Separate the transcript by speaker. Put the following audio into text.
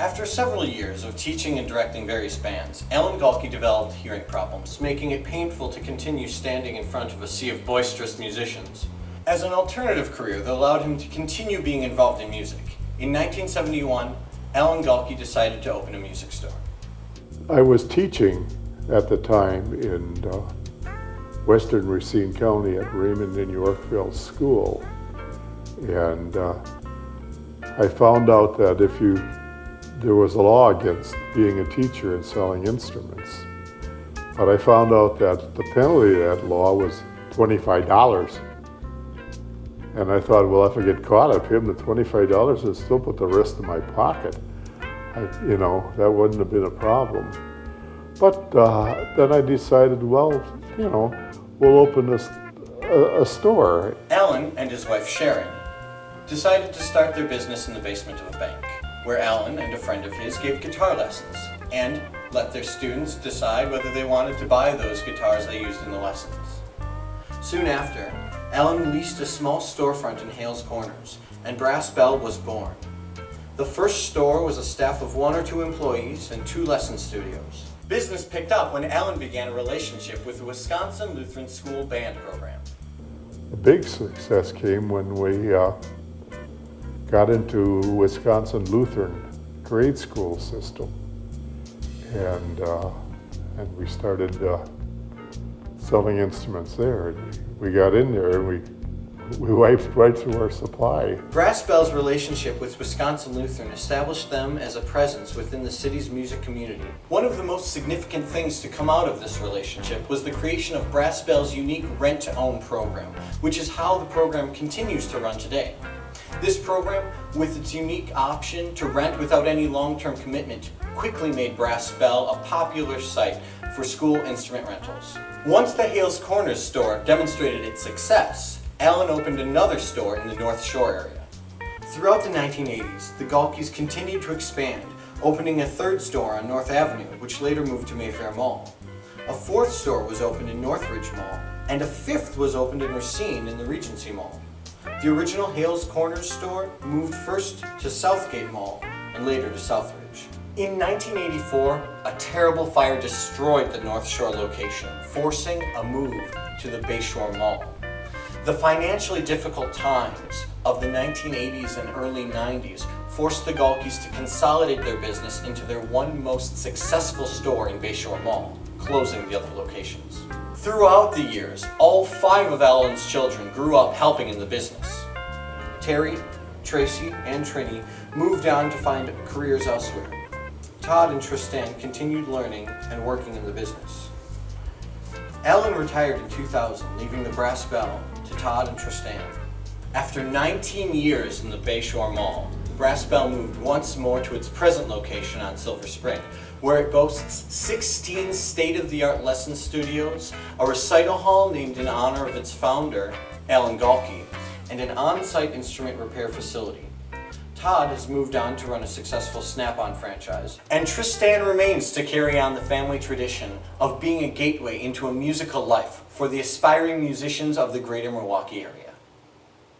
Speaker 1: After several years of teaching and directing various bands, Alan Galkey developed hearing problems, making it painful to continue standing in front of a sea of boisterous musicians. As an alternative career that allowed him to continue being involved in music, in 1971, Alan Galkey decided to open a music store.
Speaker 2: I was teaching at the time in Western Racine County at Raymond and Yorkville School, and I found out that there was a law against being a teacher and selling instruments, but I found out that the penalty of that law was $25. And I thought, well, if I get caught, I pay them the $25 and still put the rest in my pocket. That wouldn't have been a problem. But then I decided, well, we'll open a store.
Speaker 1: Alan and his wife Sharon decided to start their business in the basement of a bank, where Alan and a friend of his gave guitar lessons and let their students decide whether they wanted to buy those guitars they used in the lessons. Soon after, Alan leased a small storefront in Hales Corners, and Brass Bell was born. The first store was a staff of 1 or 2 employees and 2 lesson studios. Business picked up when Alan began a relationship with the Wisconsin Lutheran School Band program.
Speaker 2: The big success came when we got into Wisconsin Lutheran grade school system, and we started selling instruments there. And we got in there and we wiped right through our supply.
Speaker 1: Brass Bell's relationship with Wisconsin Lutheran established them as a presence within the city's music community. One of the most significant things to come out of this relationship was the creation of Brass Bell's unique rent-to-own program, which is how the program continues to run today. This program, with its unique option to rent without any long-term commitment, quickly made Brass Bell a popular site for school instrument rentals. Once the Hales Corners store demonstrated its success, Alan opened another store in the North Shore area. Throughout the 1980s, the Galkeys continued to expand, opening a 3rd store on North Avenue, which later moved to Mayfair Mall. A 4th store was opened in Northridge Mall, and a 5th was opened in Racine in the Regency Mall. The original Hales Corners store moved first to Southgate Mall and later to Southridge. In 1984, a terrible fire destroyed the North Shore location, forcing a move to the Bayshore Mall. The financially difficult times of the 1980s and early 90s forced the Galkeys to consolidate their business into their one most successful store in Bayshore Mall, closing the other locations. Throughout the years, all 5 of Alan's children grew up helping in the business. Terry, Tracy, and Trini moved on to find careers elsewhere. Todd and Tristan continued learning and working in the business. Alan retired in 2000, leaving the Brass Bell to Todd and Tristan. After 19 years in the Bayshore Mall, Brass Bell moved once more to its present location on Silver Spring, where it boasts 16 state-of-the-art lesson studios, a recital hall named in honor of its founder, Alan Galkey, and an on-site instrument repair facility. Todd has moved on to run a successful Snap-on franchise, and Tristan remains to carry on the family tradition of being a gateway into a musical life for the aspiring musicians of the greater Milwaukee area.